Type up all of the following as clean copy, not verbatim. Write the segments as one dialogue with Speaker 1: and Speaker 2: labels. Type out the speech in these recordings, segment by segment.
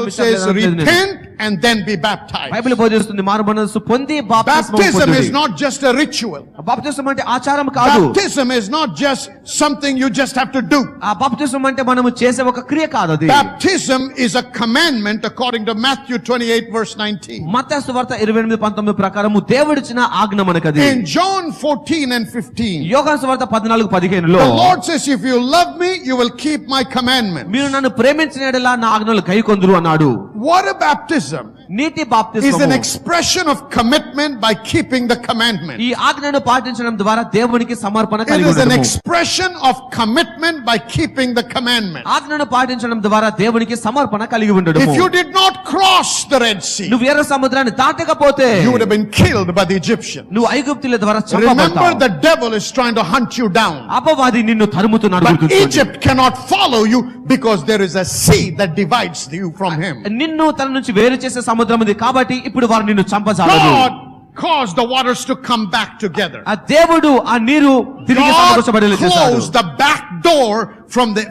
Speaker 1: Bible says repent and then be baptized.
Speaker 2: Bible బోధిస్తుంది మారు మనసు పొంది బాప్తిస్మం
Speaker 1: Baptism
Speaker 2: పొందుడి.
Speaker 1: is not just a ritual.
Speaker 2: బాప్తిస్మం అంటే ఆచారం కాదు.
Speaker 1: Baptism is not just something you just have to do.
Speaker 2: ఆ బాప్తిస్మం అంటే మనము చేసే ఒక క్రియ కాదు అది.
Speaker 1: Baptism is a commandment according to Matthew 28 verse 19.
Speaker 2: మత్తయి సువార్త 28:19 ప్రకారము దేవుడిచ్చిన ఆజ్ఞ మనకది.
Speaker 1: In John 14 and 15.
Speaker 2: యోహాను సువార్త 14:15 లో
Speaker 1: The Lord says, if you love me, you will keep my commandments.
Speaker 2: మీరు నన్ను ప్రేమించిన యెడల నా ఆజ్ఞలు కైకొందురు అన్నాడు.
Speaker 1: Water baptism
Speaker 2: నీటి
Speaker 1: is an
Speaker 2: బాప్తిస్మము
Speaker 1: expression of commitment by keeping the commandment.
Speaker 2: ఈ ఆజ్ఞను పాటించడం ద్వారా దేవునికి సమర్పణ
Speaker 1: It
Speaker 2: కలిగి
Speaker 1: is an
Speaker 2: ఉండడము.
Speaker 1: expression of commitment by keeping the commandment.
Speaker 2: ఆజ్ఞను పాటించడం ద్వారా దేవునికి సమర్పణ కలిగి ఉండడము.
Speaker 1: If you did not cross the Red Sea,
Speaker 2: నువ్వు ఎర్ర సముద్రాన్ని దాటకపోతే
Speaker 1: you would have been killed by the Egyptians.
Speaker 2: నువ్వు ఐగుప్తుల ద్వారా
Speaker 1: Remember,
Speaker 2: చంపబడతావు.
Speaker 1: the devil is trying to hunt you down.
Speaker 2: అపవాది నిన్ను తరుముతున్నాడు.
Speaker 1: But
Speaker 2: గుర్తుంచుకోండి.
Speaker 1: Egypt cannot follow you because there is a sea that divides you from him.
Speaker 2: నిన్ను తన నుంచి వేరు చేసే సముద్రం ఉంది కాబట్టి ఇప్పుడు వారు నిన్ను చంపజాలరు.
Speaker 1: God caused the waters to come back together.
Speaker 2: ఆ దేవుడు ఆ నీరు తిరిగి
Speaker 1: God
Speaker 2: సమకూర్చబడేలా చేశాడు.
Speaker 1: closed the back door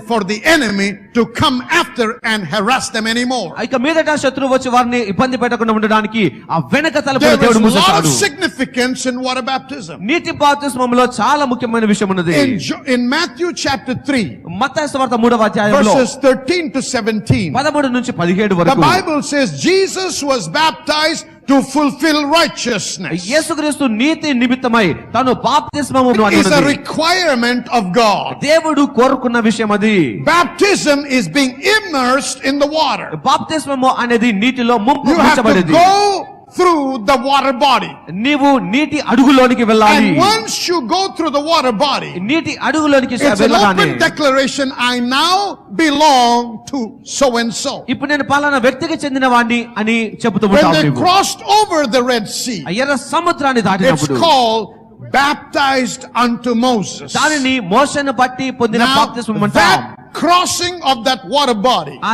Speaker 1: for the enemy to come after and harass them anymore.
Speaker 2: ఇక మీదట శత్రువు వచ్చి వారిని ఇబ్బంది పెట్టకుండా ఉండడానికి ఆ వెనక తలుపులు
Speaker 1: There is
Speaker 2: దేవుడు
Speaker 1: a lot of
Speaker 2: మూసేశాడు.
Speaker 1: significance in water baptism.
Speaker 2: నీటి బాప్తిస్మములో చాలా ముఖ్యమైన విషయం ఉన్నది.
Speaker 1: In Matthew chapter 3,
Speaker 2: మత్తయి సువార్త 3వ అధ్యాయంలో
Speaker 1: verses 13 to 17,
Speaker 2: 13 నుంచి 17
Speaker 1: the
Speaker 2: వరకు
Speaker 1: Bible says Jesus was baptized to fulfill righteousness.
Speaker 2: యేసుక్రీస్తు నీతి నిమిత్తమై తాను బాప్తిస్మము
Speaker 1: It is a
Speaker 2: పొందినది.
Speaker 1: requirement of God.
Speaker 2: దేవుడు కోరుకున్న విషయం అది.
Speaker 1: Baptism is being immersed in the water.
Speaker 2: బాప్తిస్మము అనేది నీటిలో
Speaker 1: You have to
Speaker 2: ముంచబడేది.
Speaker 1: go through the water body.
Speaker 2: నీవు నీటి అడుగులోనికి వెళ్ళాలి.
Speaker 1: And once you go through the water body,
Speaker 2: నీటి అడుగులోనికి
Speaker 1: it's an
Speaker 2: వెళ్ళగానే
Speaker 1: open declaration, I now belong to so and so.
Speaker 2: ఇప్పుడు నేను పలానా వ్యక్తికి చెందిన వాడిని అని చెబుతూ
Speaker 1: When
Speaker 2: ఉంటావు
Speaker 1: they
Speaker 2: నీవు.
Speaker 1: crossed over the Red Sea,
Speaker 2: ఆ ఎర్ర సముద్రాన్ని
Speaker 1: it's
Speaker 2: దాటినప్పుడు
Speaker 1: called baptized unto Moses.
Speaker 2: దానిని మోషేను బట్టి పొందిన
Speaker 1: Now,
Speaker 2: బాప్తిస్మం అంటాం.
Speaker 1: that crossing of that water body,
Speaker 2: ఆ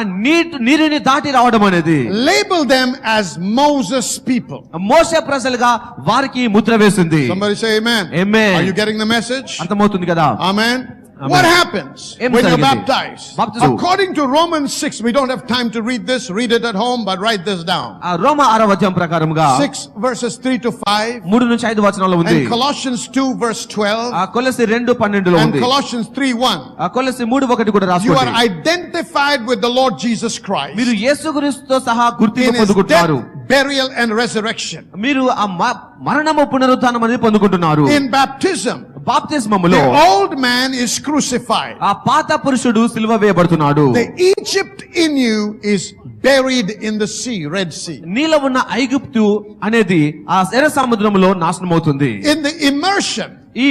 Speaker 2: నీరుని దాటి రావడం అనేది
Speaker 1: label them as Moses people.
Speaker 2: మోషే ప్రజలుగా వారికి ముద్ర వేసింది.
Speaker 1: Somebody say amen.
Speaker 2: Amen.
Speaker 1: Are you getting the message?
Speaker 2: అర్థమవుతుంది కదా?
Speaker 1: Amen.
Speaker 2: Amen.
Speaker 1: What happens
Speaker 2: Em
Speaker 1: when you're
Speaker 2: జరిగింది?
Speaker 1: baptized?
Speaker 2: Baptism.
Speaker 1: According to Romans 6, we don't have time to read this. Read it at home, but write this down.
Speaker 2: ఆ రోమా 6వ అధ్యాయం ప్రకారముగా
Speaker 1: 6 verses 3 to 5.
Speaker 2: 3 నుంచి 5 వచనాల్లో ఉంది.
Speaker 1: And Colossians 2 verse 12.
Speaker 2: ఆ కొలసి 2:12
Speaker 1: And
Speaker 2: ఉంది.
Speaker 1: Colossians 3:1.
Speaker 2: ఆ కొలసి 3:1 కూడా
Speaker 1: You are
Speaker 2: రాసుకోండి.
Speaker 1: identified with the Lord Jesus Christ
Speaker 2: మీరు యేసుక్రీస్తుతో సహా
Speaker 1: in
Speaker 2: గుర్తింపు
Speaker 1: his
Speaker 2: పొందుకుంటున్నారు.
Speaker 1: death, burial, and resurrection.
Speaker 2: మీరు ఆ మరణము పునరుత్థానం అనేది పొందుకుంటున్నారు.
Speaker 1: In baptism,
Speaker 2: బాప్తిస్మములో
Speaker 1: the old man is crucified.
Speaker 2: ఆ పాత పురుషుడు సిలువ వేయబడుతున్నాడు.
Speaker 1: The Egypt in you is buried in the sea, Red Sea.
Speaker 2: నీలో ఉన్న ఐగుప్తు అనేది ఆ ఎర్ర సముద్రములో నాశనం అవుతుంది.
Speaker 1: In the immersion,
Speaker 2: ఈ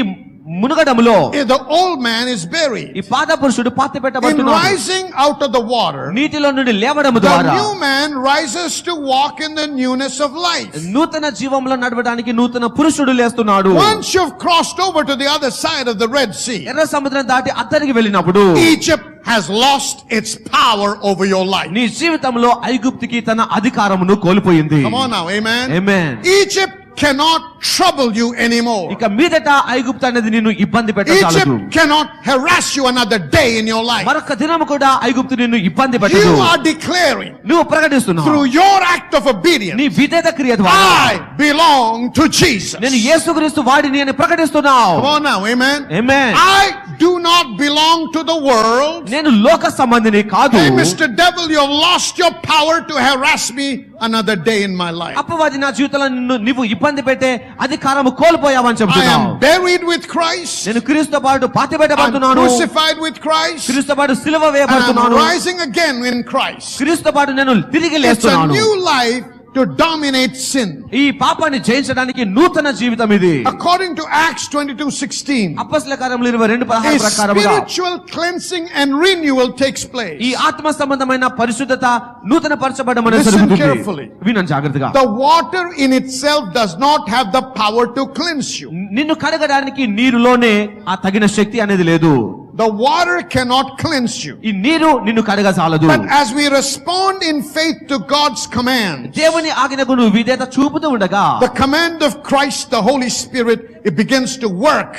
Speaker 2: మునగడములో
Speaker 1: the old man is buried.
Speaker 2: ఈ పాత పురుషుడు పాతి
Speaker 1: In
Speaker 2: పెట్టబడుతున్నాడు.
Speaker 1: rising out of the water,
Speaker 2: నీటిలో నుండి లేవడము
Speaker 1: the
Speaker 2: ద్వారా
Speaker 1: new man rises to walk in the newness of life.
Speaker 2: నూతన జీవంలో నడవడానికి నూతన పురుషుడు లేస్తున్నాడు.
Speaker 1: Once you've crossed over to the other side of the Red Sea,
Speaker 2: ఎర్ర సముద్రం దాటి అద్దరికి వెళ్ళినప్పుడు
Speaker 1: Egypt has lost its power over your life.
Speaker 2: నీ జీవితంలో ఐగుప్తుకి తన అధికారమును కోల్పోయింది.
Speaker 1: Come on now, amen.
Speaker 2: Amen.
Speaker 1: Egypt cannot trouble you anymore.
Speaker 2: ఇక మీదట ఐగుప్తు అనేది నిన్ను ఇబ్బంది పెట్టచాలదు.
Speaker 1: Egypt cannot harass you another day in your life.
Speaker 2: మరొక దినము కూడా ఐగుప్తు నిన్ను ఇబ్బంది పెట్టదు.
Speaker 1: You are declaring
Speaker 2: నువ్వు ప్రకటిస్తున్నావు
Speaker 1: through your act of obedience,
Speaker 2: నీ విధేయత క్రియ ద్వారా
Speaker 1: I belong to Jesus.
Speaker 2: నేను యేసుక్రీస్తు వాడిని అని ప్రకటిస్తున్నావు.
Speaker 1: Come on now, amen.
Speaker 2: Amen.
Speaker 1: I do not belong to the world.
Speaker 2: నేను లోక సంబంధిని కాదు.
Speaker 1: Hey, Mr. Devil, you have lost your power to harass me another day in my life.
Speaker 2: అపవాది నా జీవితంలో నువ్వు ఇబ్బంది పెట్టే అధికారము కోల్పోయావని
Speaker 1: I
Speaker 2: చెప్తున్నావు.
Speaker 1: am buried with Christ.
Speaker 2: నేను క్రీస్తుతో పాటు పాతి
Speaker 1: I'm
Speaker 2: పెట్టబడుతున్నాను.
Speaker 1: crucified with Christ.
Speaker 2: క్రీస్తుతో పాటు సిలువ
Speaker 1: And I'm
Speaker 2: వేయబడుతున్నాను.
Speaker 1: rising again in Christ.
Speaker 2: క్రీస్తుతో పాటు నేను తిరిగి
Speaker 1: It's a
Speaker 2: లేస్తున్నాను.
Speaker 1: new life to dominate sin.
Speaker 2: ఈ పాపాన్ని జయించడానికి నూతన జీవితం ఇది.
Speaker 1: According to Acts 22:16,
Speaker 2: అపొస్తలుల కార్యములు 22:16
Speaker 1: a
Speaker 2: ప్రకారముగా
Speaker 1: spiritual cleansing and renewal takes place.
Speaker 2: ఈ ఆత్మ సంబంధమైన పరిశుద్ధత నూతన పరచబడడం అనేది
Speaker 1: Listen
Speaker 2: జరుగుతుంది.
Speaker 1: carefully.
Speaker 2: వినండి జాగ్రత్తగా.
Speaker 1: The water in itself does not have the power to cleanse you.
Speaker 2: నిన్ను కడగడానికి నీరులోనే ఆ తగిన శక్తి అనేది లేదు.
Speaker 1: The water cannot cleanse you.
Speaker 2: ఈ నీరు నిన్ను కడగజాలదు.
Speaker 1: But as we respond in faith to God's command,
Speaker 2: దేవుని ఆజ్ఞకు నువ్వు విధేయత చూపుతూ ఉండగా
Speaker 1: the command of Christ, the Holy Spirit, it begins to work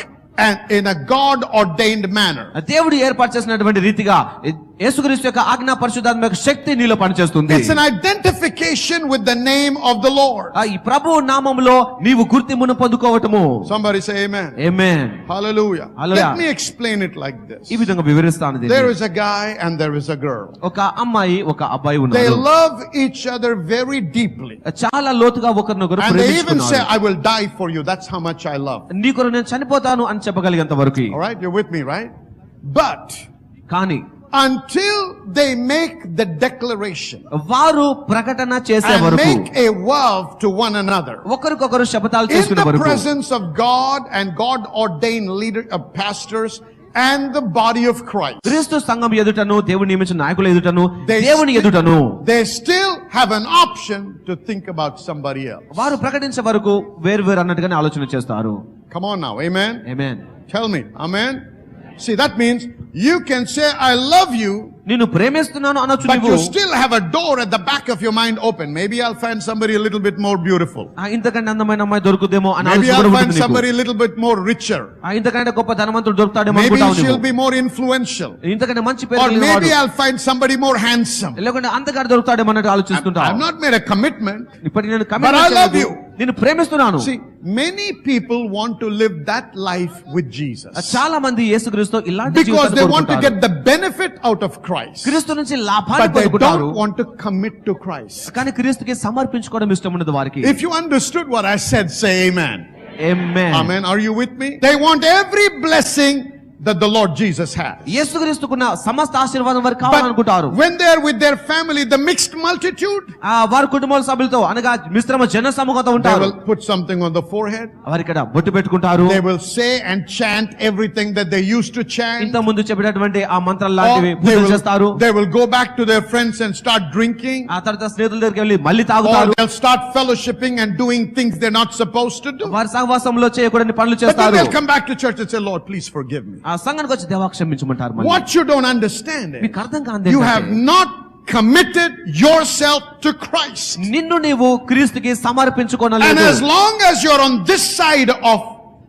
Speaker 1: and in a God ordained manner.
Speaker 2: దేవుడు ఏర్పాటు చేసినటువంటి రీతిగా యేసుక్రీస్తు యొక్క ఆజ్ఞ పరిశుద్ధాత్మ యొక్క శక్తి నీలో పనిచేస్తుంది.
Speaker 1: It's an identification with the name of the Lord.
Speaker 2: ఈ ప్రభువు నామములో నీవు గుర్తింపును పొందుకోవటము.
Speaker 1: Somebody say amen.
Speaker 2: Amen.
Speaker 1: Hallelujah.
Speaker 2: Hallelujah.
Speaker 1: Let me explain it like this.
Speaker 2: ఈ విధంగా వివరిస్తాను దీన్ని.
Speaker 1: There is a guy and there is a girl.
Speaker 2: ఒక అమ్మాయి ఒక అబ్బాయి
Speaker 1: They
Speaker 2: ఉన్నారు.
Speaker 1: love each other very deeply.
Speaker 2: చాలా లోతుగా ఒకరినొకరు
Speaker 1: And they even say,
Speaker 2: ప్రేమించుకున్నారు.
Speaker 1: I will die for you. That's how much I love.
Speaker 2: నీ కొరకు నేను చనిపోతాను అని చెప్పగలిగేంత వరకు.
Speaker 1: All right, you're with me, right? But
Speaker 2: కానీ
Speaker 1: until they make the declaration
Speaker 2: వారు ప్రకటన చేసే
Speaker 1: and
Speaker 2: వరకు,
Speaker 1: make a vow to one another
Speaker 2: ఒకరికొకరు శపథాలు
Speaker 1: in
Speaker 2: చేసుకునే
Speaker 1: the
Speaker 2: వరకు,
Speaker 1: presence of God and God ordained leader of pastors and the body of Christ,
Speaker 2: క్రీస్తు సంఘం ఎదుటను దేవుని నియమించిన నాయకుల ఎదుటను
Speaker 1: They
Speaker 2: దేవుని ఎదుటను
Speaker 1: they still have an option to think about somebody else.
Speaker 2: వారు ప్రకటించే వరకు వేరు అన్నట్టుగానే ఆలోచన చేస్తారు.
Speaker 1: Come on now, amen?
Speaker 2: Amen.
Speaker 1: Tell me, amen? See, that means you can say, I love you,
Speaker 2: నిన్ను ప్రేమిస్తున్నాను అనొచ్చు
Speaker 1: but
Speaker 2: నువ్వు.
Speaker 1: you still have a door at the back of your mind open. Maybe I'll find somebody a little bit more beautiful.
Speaker 2: ఇంతకంటే అందమైన అమ్మాయి దొరుకుదేమో అని
Speaker 1: Maybe
Speaker 2: ఆలోచన
Speaker 1: I'll
Speaker 2: కూడా
Speaker 1: find
Speaker 2: ఉంటుంది నీకు.
Speaker 1: somebody a little bit more richer.
Speaker 2: ఇంతకంటే గొప్ప ధనవంతుడు దొరుకుతాడేమో
Speaker 1: Maybe
Speaker 2: అనుకుంటావు
Speaker 1: she'll
Speaker 2: నువ్వు.
Speaker 1: be more influential.
Speaker 2: ఇంతకంటే మంచి పేరు
Speaker 1: Or
Speaker 2: కలిగిన
Speaker 1: maybe
Speaker 2: వాడు.
Speaker 1: I'll find somebody more handsome.
Speaker 2: లేకుంటే అంతగాడు దొరుకుతాడేమో అన్నట్టు
Speaker 1: I've
Speaker 2: ఆలోచిస్తుంటావు.
Speaker 1: not made a commitment.
Speaker 2: ఇప్పటికి నేను
Speaker 1: But I love
Speaker 2: commit
Speaker 1: you.
Speaker 2: నిన్ను ప్రేమిస్తున్నాను.
Speaker 1: See, many people want to live that life with Jesus.
Speaker 2: చాలా మంది యేసుక్రీస్తు ఇలాంటి
Speaker 1: Because
Speaker 2: జీవితాన్ని
Speaker 1: they want to
Speaker 2: కోరుకుంటారు.
Speaker 1: get the benefit out of Christ.
Speaker 2: క్రీస్తు నుంచి లాభాన్ని
Speaker 1: But they
Speaker 2: పొందుకుంటారు.
Speaker 1: don't want to commit to Christ.
Speaker 2: కానీ క్రీస్తుకి సమర్పించుకోవడం ఇష్టం ఉండదు వారికి.
Speaker 1: If you understood what I said, say amen.
Speaker 2: Amen.
Speaker 1: Amen. Are you with me? They want every blessing that the Lord Jesus has.
Speaker 2: యేసుక్రీస్తుకున్న సమస్త ఆశీర్వాదం వారికి
Speaker 1: But
Speaker 2: కావాలనుకుంటారు.
Speaker 1: when they're with their family, the mixed multitude,
Speaker 2: వారి కుటుంబాల సభ్యులతో అనగా మిశ్రమ జన సమూహంతో
Speaker 1: they
Speaker 2: ఉంటారు.
Speaker 1: will put something on the forehead.
Speaker 2: వారి ఇక్కడ బొట్టు పెట్టుకుంటారు.
Speaker 1: They will say and chant everything that they used to chant.
Speaker 2: ఇంత ముందు చెప్పినటువంటి ఆ మంత్రాలు
Speaker 1: Or
Speaker 2: లాంటివి పూజలు చేస్తారు.
Speaker 1: they will go back to their friends and start drinking.
Speaker 2: ఆ తర్వాత స్నేహితుల దగ్గరికి వెళ్ళి మళ్ళీ
Speaker 1: Or
Speaker 2: తాగుతారు.
Speaker 1: they'll start fellowshipping and doing things they're not supposed to do.
Speaker 2: వారి సహవాసంలో చేయకూడని పనులు
Speaker 1: But then
Speaker 2: చేస్తారు.
Speaker 1: they'll come back to church and say, Lord, please forgive me.
Speaker 2: ఆ సంఘానికి వచ్చి దేవా క్షమించమంటారు. మళ్ళీ
Speaker 1: What you don't understand is,
Speaker 2: మీకు అర్థం కాదు
Speaker 1: you have not committed yourself to Christ.
Speaker 2: నిన్ను నీవు క్రీస్తుకి
Speaker 1: And
Speaker 2: సమర్పించుకోనలేదు.
Speaker 1: as long as you're on this side of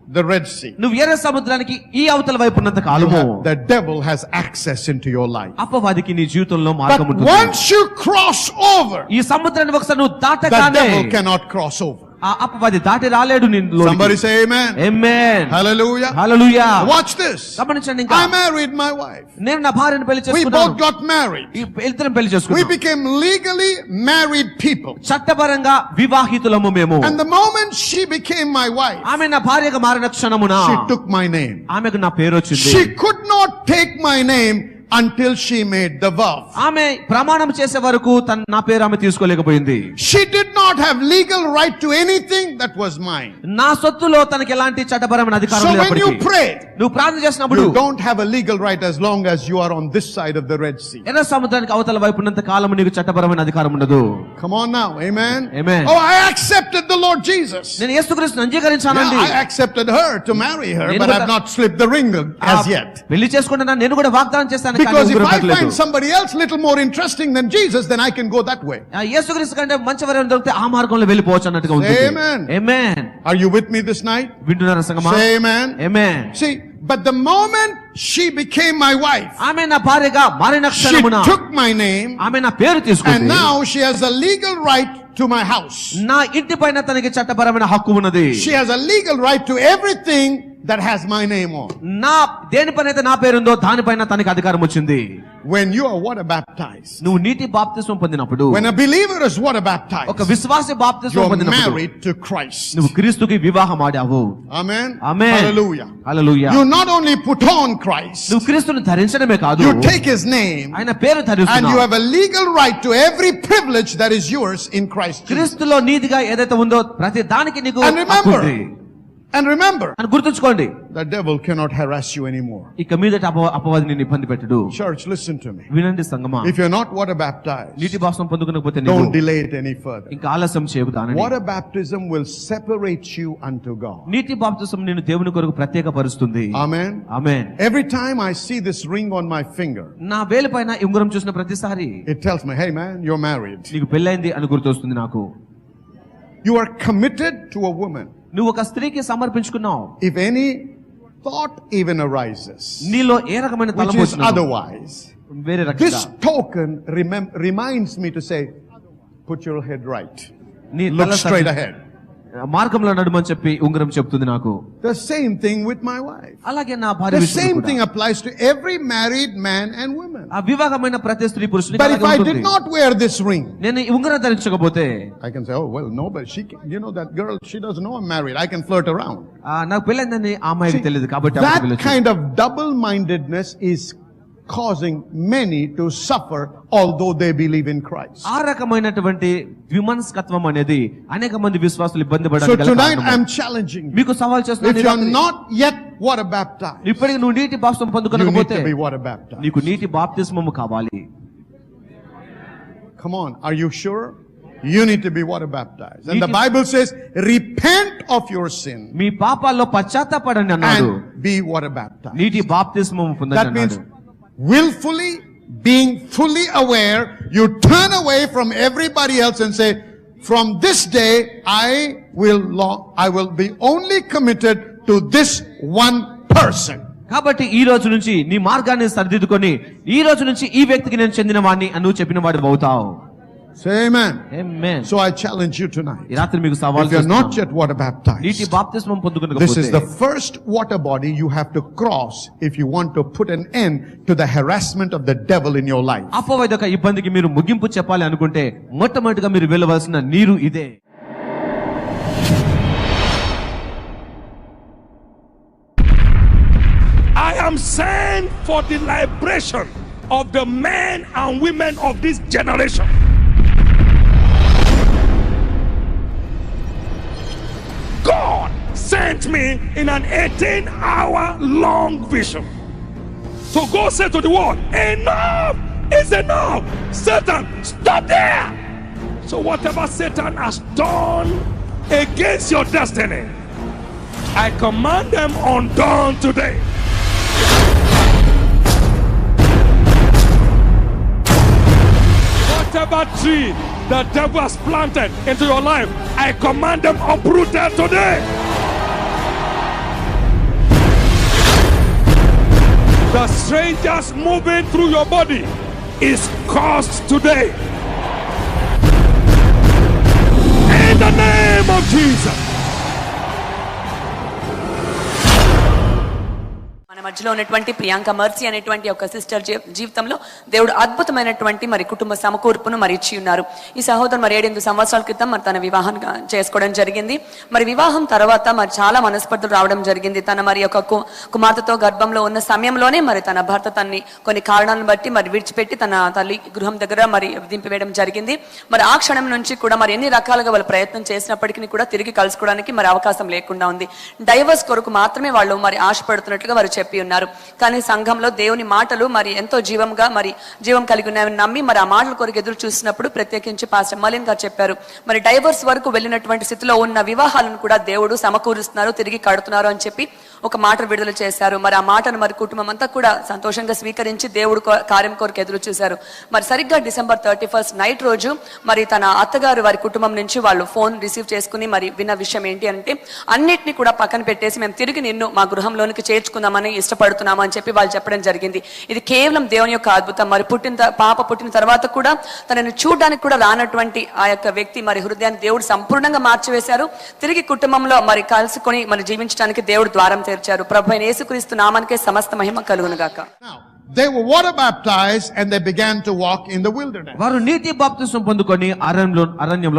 Speaker 1: the Red Sea,
Speaker 2: నువ్వు ఎర్ర సముద్రానికి ఈ అవతల వైపు ఉన్నంత కాలము
Speaker 1: the devil has access into your life.
Speaker 2: అపవాదికి నీ జీవితంలో
Speaker 1: But
Speaker 2: మార్గం ఉంటుంది.
Speaker 1: once you cross over,
Speaker 2: ఈ సముద్రాన్ని ఒకసారి నువ్వు
Speaker 1: the
Speaker 2: దాటగానే
Speaker 1: devil cannot cross over.
Speaker 2: ఆ అపవాది దాటి రాలేడు నిన్ను.
Speaker 1: Somebody say amen.
Speaker 2: Amen.
Speaker 1: Hallelujah.
Speaker 2: Hallelujah.
Speaker 1: Watch this.
Speaker 2: గమనించండి ఇంకా.
Speaker 1: I married my wife.
Speaker 2: నేను నా భార్యను పెళ్లి
Speaker 1: We both
Speaker 2: చేసుకున్నాను.
Speaker 1: got married.
Speaker 2: ఇద్దరం పెళ్లి
Speaker 1: We
Speaker 2: చేసుకున్నాం.
Speaker 1: became legally married people.
Speaker 2: చట్టపరంగా వివాహితులము మేము.
Speaker 1: And the moment she became my wife,
Speaker 2: ఆమె నా భార్యగా మారిన క్షణమున
Speaker 1: she took my name.
Speaker 2: ఆమెకు నా పేరు వచ్చింది.
Speaker 1: She could not take my name until she made the vow.
Speaker 2: ఆమె ప్రమాణం చేసే వరకు నా పేరు ఆమె తీసుకోలేకపోయింది.
Speaker 1: She did not have legal right to anything that was mine.
Speaker 2: నా సొత్తులో తనకి ఎలాంటి చట్టపరమైన అధికారం
Speaker 1: So when
Speaker 2: లేనప్పటికీ
Speaker 1: you pray,
Speaker 2: నువ్వు ప్రార్థన చేసినప్పుడు
Speaker 1: you don't have a legal right as long as you are on this side of the Red Sea.
Speaker 2: ఎర్ర సముద్రానికి అవతల వైపు ఉన్నంత కాలం నీకు చట్టపరమైన అధికారం ఉండదు.
Speaker 1: Come on now, amen.
Speaker 2: Amen.
Speaker 1: Oh, I accepted the Lord Jesus.
Speaker 2: నేను యేసుక్రీస్తుని అంగీకరించానండి.
Speaker 1: Yeah, I accepted her to marry her,
Speaker 2: నేను
Speaker 1: but
Speaker 2: కూడా-
Speaker 1: I've not slipped the ring as yet.
Speaker 2: పెళ్లి చేసుకుంటున్నా నేను కూడా వాగ్దానం చేస్తాను కానీ
Speaker 1: Because if
Speaker 2: ఉంగరం
Speaker 1: I
Speaker 2: పెట్టలేదు.
Speaker 1: find somebody else little more interesting than Jesus, then I can go that way.
Speaker 2: యేసుక్రీస్తు కంటే మంచి వరం దొరికితే ఆ మార్గంలో వెళ్ళిపోవచ్చు అన్నట్టుగా ఉంటుంది.
Speaker 1: Amen.
Speaker 2: Amen.
Speaker 1: Are you with me this night?
Speaker 2: వింటున్నారా సంగమా?
Speaker 1: Say amen.
Speaker 2: Amen.
Speaker 1: See, but the moment she became my wife,
Speaker 2: ఆమె నా భార్యగా మారిన
Speaker 1: she
Speaker 2: క్షణమున
Speaker 1: took my name,
Speaker 2: ఆమె నా పేరు
Speaker 1: and
Speaker 2: తీసుకుంది.
Speaker 1: now she has a legal right to my house.
Speaker 2: నా ఇంటి పైన తనకి చట్టపరమైన హక్కు ఉన్నది.
Speaker 1: She has a legal right to everything that has my name on.
Speaker 2: నా దేనిపైన అయితే నా పేరుందో దానిపైన తనకి అధికారం వచ్చింది.
Speaker 1: When you are water baptized,
Speaker 2: నువ్వు నీటి బాప్తిస్మం పొందినప్పుడు,
Speaker 1: when a believer is water
Speaker 2: ఒక
Speaker 1: baptized,
Speaker 2: విశ్వాసి బాప్తిస్మం
Speaker 1: you're
Speaker 2: పొందినప్పుడు
Speaker 1: married to Christ.
Speaker 2: నువ్వు క్రీస్తుకి వివాహం ఆడావు.
Speaker 1: Amen.
Speaker 2: Amen.
Speaker 1: Hallelujah.
Speaker 2: Hallelujah.
Speaker 1: You not only put on Christ,
Speaker 2: నువ్వు క్రీస్తుని ధరించడమే కాదు,
Speaker 1: you take his name,
Speaker 2: ఆయన పేరు
Speaker 1: and you
Speaker 2: ధరిస్తున్నావు.
Speaker 1: have a legal right to every privilege that is yours in Christ Jesus.
Speaker 2: క్రీస్తులో నీతిగా ఏదైతే ఉందో ప్రతి దానికి నీకు
Speaker 1: And
Speaker 2: హక్కు ఉంది.
Speaker 1: remember,
Speaker 2: అని గుర్తుంచుకోండి.
Speaker 1: the devil cannot harass you anymore.
Speaker 2: ఇక మీదట అపవాది నిన్ను ఇబ్బంది పెట్టడు.
Speaker 1: Church, listen to me.
Speaker 2: వినండి సంగమా.
Speaker 1: If you're not water baptized,
Speaker 2: నీటి బాప్తిస్మం పొందుకోకపోతే నీవు
Speaker 1: don't delay it any further.
Speaker 2: ఇంకా ఆలస్యం చేయకుదానని.
Speaker 1: Water baptism will separate you unto God.
Speaker 2: నీటి బాప్తిస్మం నిన్ను దేవుని కొరకు ప్రత్యేకపరుస్తుంది.
Speaker 1: Amen.
Speaker 2: Amen.
Speaker 1: Every time I see this ring on my finger,
Speaker 2: నా వేలు పైన ఉంగరం చూసిన ప్రతిసారి
Speaker 1: it tells me, hey man, you're married.
Speaker 2: నీకు పెళ్ళైంది అని గుర్తొస్తుంది నాకు.
Speaker 1: You are committed to a woman.
Speaker 2: నువ్వు ఒక స్త్రీకి సమర్పించుకున్నావు.
Speaker 1: If any thought even arises,
Speaker 2: నీలో ఏ రకమైన
Speaker 1: which
Speaker 2: తలంపు
Speaker 1: is
Speaker 2: వచ్చినా
Speaker 1: otherwise,
Speaker 2: వేరే రకంగా
Speaker 1: this token reminds me to say, put your head right.
Speaker 2: నీ
Speaker 1: Look
Speaker 2: తల
Speaker 1: straight ahead.
Speaker 2: మార్గంలో నడుమని చెప్పి ఉంగరం చెప్తుంది నాకు.
Speaker 1: The same thing with my wife.
Speaker 2: అలాగే నా భార్య
Speaker 1: The
Speaker 2: విషయంలో
Speaker 1: same
Speaker 2: కూడా.
Speaker 1: thing applies to every married man and woman.
Speaker 2: ఆ వివాహమైన ప్రతి స్త్రీ పురుషునికి
Speaker 1: But if
Speaker 2: అలాగే
Speaker 1: I did
Speaker 2: ఉంటుంది.
Speaker 1: not wear this ring,
Speaker 2: నేను ఈ ఉంగరం ధరించకపోతే
Speaker 1: I can say, oh, well, no, but she can, that girl, she doesn't know I'm married. I can flirt around.
Speaker 2: నాకు పెళ్ళైందని ఆ అమ్మాయికి తెలియదు కాబట్టి ఆమెకు
Speaker 1: That
Speaker 2: వెళ్ళొచ్చు.
Speaker 1: kind of double-mindedness is causing many to suffer although they believe in Christ.
Speaker 2: ఆ రకమైనటువంటి ద్విమనస్కత్వం అనేది అనేక మంది విశ్వాసులు ఇబ్బంది
Speaker 1: So
Speaker 2: పడడానికి గల
Speaker 1: tonight
Speaker 2: కారణము.
Speaker 1: I'm challenging you.
Speaker 2: మీకు సవాల్
Speaker 1: If
Speaker 2: చేస్తున్నాను ఈ
Speaker 1: you're
Speaker 2: రాత్రి.
Speaker 1: not yet water baptized,
Speaker 2: ఇప్పటికి నువ్వు నీటి బాప్తిస్మం
Speaker 1: you need
Speaker 2: పొందుకోకపోతే
Speaker 1: to be water baptized.
Speaker 2: నీకు నీటి బాప్తిస్మము కావాలి.
Speaker 1: Come on, are you sure? You need to be water baptized. And the Bible says, repent of your sin
Speaker 2: మీ పాపాల్లో పశ్చాత్తాపడండి అన్నాడు.
Speaker 1: and be water baptized.
Speaker 2: నీటి బాప్తిస్మము పొందండి
Speaker 1: That means
Speaker 2: అన్నాడు.
Speaker 1: willfully, being fully aware, you turn away from everybody else and say, from this day, I will be only committed to this one person.
Speaker 2: కాబట్టి ఈ రోజు నుంచి నీ మార్గాన్ని సరిదిద్దుకొని ఈ రోజు నుంచి ఈ వ్యక్తికి నేను చెందిన వాడిని అని నువ్వు చెప్పిన వాడు అవుతావు.
Speaker 1: Say amen.
Speaker 2: Amen.
Speaker 1: So I challenge you tonight.
Speaker 2: ఈ రాత్రి మీకు సవాల్
Speaker 1: If you're not
Speaker 2: చేస్తున్నాను.
Speaker 1: yet water
Speaker 2: నీటి
Speaker 1: baptized,
Speaker 2: బాప్తిస్మం
Speaker 1: this is
Speaker 2: పొందుకోకపోతే
Speaker 1: the first water body you have to cross if you want to put an end to the harassment of the devil in your life.
Speaker 2: అపవాదక ఇబ్బందికి మీరు ముగింపు చెప్పాలి అనుకుంటే మొట్టమొదటిగా మీరు వెళ్ళవలసిన నీరు ఇదే.
Speaker 3: I am sent for the liberation of the men and women of this generation. God sent me in an 18-hour-long vision. So go say to the world, enough is enough. Satan, stop there. So whatever Satan has done against your destiny, I command them undone today. Whatever tree the devil has planted into your life, I command them uprooted today. The strangers moving through your body is cursed today. In the name of Jesus.
Speaker 4: మన మధ్యలో ఉన్నటువంటి Priyanka mercy అనేటువంటి ఒక sister జీవితంలో దేవుడు అద్భుతమైనటువంటి మరి కుటుంబ సమకూర్పును మరి ఇచ్చి ఉన్నారు. ఈ సహోదరు మరి 7-8 సంవత్సరాల క్రితం మరి తన వివాహం చేసుకోవడం జరిగింది. మరి వివాహం తర్వాత మరి చాలా మనస్పర్ధలు రావడం జరిగింది. తన మరి ఒక కుమార్తెతో గర్భంలో ఉన్న సమయంలోనే మరి తన భర్త తన్ని కొన్ని కారణాలను బట్టి మరి విడిచిపెట్టి తన తల్లి గృహం దగ్గర మరి దింపివేయడం జరిగింది. మరి ఆ క్షణం నుంచి కూడా మరి ఎన్ని రకాలుగా వాళ్ళు ప్రయత్నం చేసినప్పటికీ కూడా తిరిగి కలుసుకోవడానికి మరి అవకాశం లేకుండా ఉంది. డైవర్స్ కొరకు మాత్రమే వాళ్ళు మరి ఆశపడుతున్నట్లుగా వారు చెప్పి ఉన్నారు. కానీ సంఘంలో దేవుని మాటలు మరి ఎంతో జీవం కలిగి ఉన్నాయని నమ్మి మరి ఆ మాటల కొరకు ఎదురు చూసినప్పుడు ప్రత్యేకించి పాస్టర్ మలిన్ గారు చెప్పారు, మరి డైవర్స్ వరకు వెళ్ళినటువంటి స్థితిలో ఉన్న వివాహాలను కూడా దేవుడు సమకూరుస్తున్నారు, తిరిగి కడుతున్నారు అని చెప్పి ఒక మాట విడుదల చేశారు. మరి ఆ మాటను మరి కుటుంబం అంతా కూడా సంతోషంగా స్వీకరించి దేవుడు కార్యం కొరకు ఎదురు చూశారు. మరి సరిగ్గా December 31st నైట్ రోజు మరి తన అత్తగారు వారి కుటుంబం నుంచి వాళ్ళు ఫోన్ రిసీవ్ చేసుకుని మరి విన్న విషయం ఏంటి అంటే, అన్నిటిని కూడా పక్కన పెట్టేసి మేము తిరిగి నిన్ను మా గృహంలోనికి చేర్చుకుందామని ఇష్టపడుతున్నాము అని చెప్పి వాళ్ళు చెప్పడం జరిగింది. ఇది కేవలం దేవుని యొక్క అద్భుతం. మరి పాప పుట్టిన తర్వాత కూడా తనను చూడడానికి కూడా రానటువంటి ఆ యొక్క వ్యక్తి మరి హృదయాన్ని దేవుడు సంపూర్ణంగా మార్చివేశారు. తిరిగి కుటుంబంలో మరి కలుసుకొని మరి జీవించడానికి దేవుడు ద్వారం తెరిచారు. ప్రభు అయిన యేసుక్రీస్తు నామానికే సమస్త మహిమ కలుగును గాక.
Speaker 1: Now, they were water baptized and they began to walk in the wilderness.
Speaker 2: వారు నీటి బాప్తిస్మం పొందుకొని అరణ్యంలో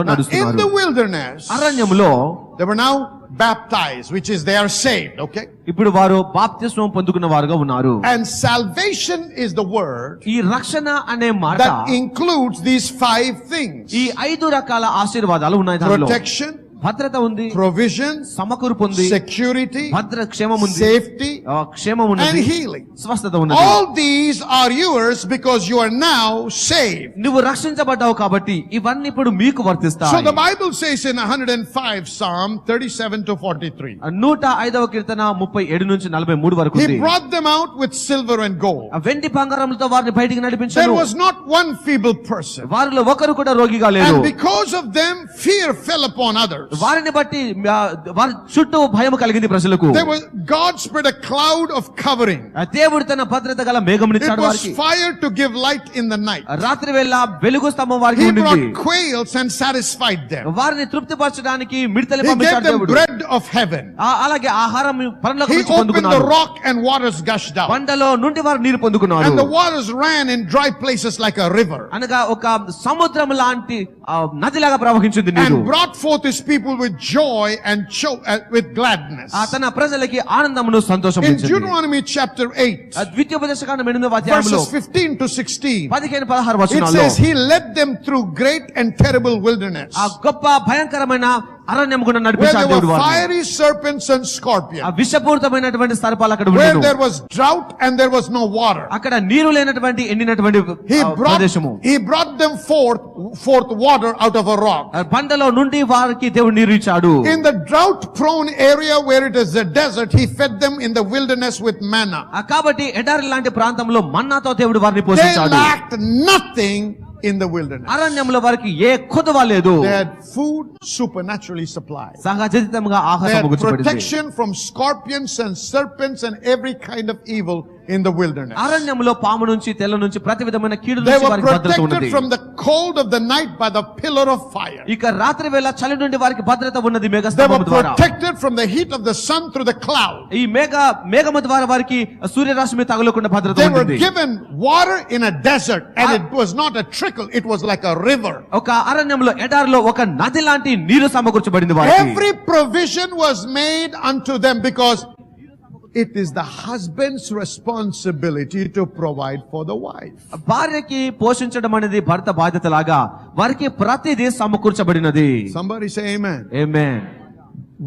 Speaker 1: Now, in
Speaker 2: నడుస్తున్నారు.
Speaker 1: the wilderness,
Speaker 2: అరణ్యంలో
Speaker 1: they were now baptized, which is they are saved, okay?
Speaker 2: ఇప్పుడు వారు బాప్తిస్మం పొందుకున్న వారుగా ఉన్నారు.
Speaker 1: And salvation is the word
Speaker 2: ఈ రక్షణ అనే మాట
Speaker 1: that includes these 5 things.
Speaker 2: ఈ 5 రకాల ఆశీర్వాదాలు ఉన్నాయి. దానిలో
Speaker 1: Protection,
Speaker 2: భద్రత ఉంది,
Speaker 1: provision,
Speaker 2: సమకూర్పు ఉంది,
Speaker 1: security,
Speaker 2: క్షేమం ఉంది,
Speaker 1: safety,
Speaker 2: క్షేమం
Speaker 1: and
Speaker 2: ఉన్నది,
Speaker 1: healing.
Speaker 2: స్వస్థత ఉన్నది.
Speaker 1: All these are yours because you are now saved.
Speaker 2: నువ్వు రక్షించబడ్డావు కాబట్టి ఇవన్నీ ఇప్పుడు మీకు
Speaker 1: So
Speaker 2: వర్తిస్తాయి.
Speaker 1: the Bible says in 105 Psalm 37 to 43,
Speaker 2: 105వ కీర్తన 37 నుంచి 43 వరకు
Speaker 1: He
Speaker 2: ఉంది.
Speaker 1: brought them out with silver and gold.
Speaker 2: ఆ వెండి బంగారములతో వారిని బయటికి
Speaker 1: There
Speaker 2: నడిపించారు.
Speaker 1: was not one feeble person.
Speaker 2: వారిలో ఒకరు కూడా రోగిగా లేరు.
Speaker 1: And because of them, fear fell upon others.
Speaker 2: వారిని బట్టి వారి చుట్టూ భయం కలిగింది ప్రజలకు.
Speaker 1: God spread a cloud of covering.
Speaker 2: దేవుడు తన భద్రత గల మేఘమునిచ్చాడు
Speaker 1: It was
Speaker 2: వారికి.
Speaker 1: fire to give light in the night.
Speaker 2: రాత్రి వేళ వెలుగు స్తంభం వారికి
Speaker 1: He
Speaker 2: ఉండింది.
Speaker 1: brought quails and satisfied them.
Speaker 2: వారిని తృప్తిపరచడానికి మిడతలు
Speaker 1: He gave
Speaker 2: పంపించాడు
Speaker 1: them
Speaker 2: దేవుడు.
Speaker 1: bread of heaven.
Speaker 2: అలాగే ఆహారం పరలోకం
Speaker 1: He
Speaker 2: నుంచి
Speaker 1: opened the
Speaker 2: పొందుకున్నారు.
Speaker 1: rock and waters gushed out.
Speaker 2: బండలో నుండి వారు నీరు పొందుకున్నారు.
Speaker 1: And the waters ran in dry places like a river.
Speaker 2: అనగా ఒక సముద్రం లాంటి నదిలాగా ప్రవహించింది నీరు.
Speaker 1: And brought forth his people with joy and with gladness.
Speaker 2: తన ప్రజలకి ఆనందమును సంతోషం
Speaker 1: In
Speaker 2: ఇచ్చింది.
Speaker 1: Deuteronomy chapter 8,
Speaker 2: ద్వితీయోపదేశకాండం 8వ అధ్యాయంలో
Speaker 1: verses 15 to 16,
Speaker 2: 15-16
Speaker 1: it
Speaker 2: వచనాల్లో
Speaker 1: says he led them through great and terrible wilderness,
Speaker 2: ఆ గొప్ప భయంకరమైన అరణ్యం గుండా
Speaker 1: where
Speaker 2: నడిపించాడు
Speaker 1: there
Speaker 2: దేవుడు
Speaker 1: were
Speaker 2: వారిని.
Speaker 1: fiery serpents and
Speaker 2: ఆ
Speaker 1: scorpions,
Speaker 2: విషపూరితమైనటువంటి సర్పాలు అక్కడ
Speaker 1: where
Speaker 2: ఉండేను.
Speaker 1: there was drought and there was no water.
Speaker 2: అక్కడ నీరు లేనటువంటి ఎండినటువంటి
Speaker 1: He
Speaker 2: ప్రదేశము.
Speaker 1: brought them forth water out of a rock.
Speaker 2: బండలో నుండి వారికి దేవుడు నీరు ఇచ్చాడు.
Speaker 1: In the drought prone area where it is a desert, he fed them in the wilderness with manna.
Speaker 2: కాబట్టి ఎడారి లాంటి ప్రాంతంలో మన్నాతో దేవుడు వారిని
Speaker 1: They
Speaker 2: పోషించాడు.
Speaker 1: lacked nothing in the wilderness.
Speaker 2: అరణ్యంలో వారికి ఏ కొదువ లేదు.
Speaker 1: They had food supernaturally supplied.
Speaker 2: సహజసిద్ధంగా
Speaker 1: They
Speaker 2: ఆహారం
Speaker 1: had
Speaker 2: సమకూర్చబడింది.
Speaker 1: protection from scorpions and serpents and every kind of evil in the wilderness.
Speaker 2: అరణ్యంలో పాము నుంచి తెల్ల నుంచి ప్రతి విధమైన కీడు
Speaker 1: They
Speaker 2: నుంచి
Speaker 1: were
Speaker 2: వారికి భద్రత ఉన్నది.
Speaker 1: protected from the cold of the night by the pillar of fire.
Speaker 2: ఇక రాత్రి వేళ చలి నుండి వారికి భద్రత ఉన్నది
Speaker 1: They were
Speaker 2: మేఘస్తంభము ద్వారా.
Speaker 1: protected from the heat of the sun through the cloud.
Speaker 2: ఈ మేఘము ద్వారా వారికి సూర్యరశ్మి తగలకుండా భద్రత
Speaker 1: They were
Speaker 2: ఉంది.
Speaker 1: given water in a desert, and it was not a trickle, it was like a river.
Speaker 2: ఒక అరణ్యంలో ఎడారిలో ఒక నది లాంటి నీరు సమకూర్చబడింది వారికి.
Speaker 1: Every provision was made unto them because it is the husband's responsibility to provide for the wife.
Speaker 2: భార్యకి పోషించడం అనేది భర్త బాధ్యత లాగా వారికి ప్రతిదీ సమకూర్చబడినది.
Speaker 1: Somebody say amen.
Speaker 2: Amen.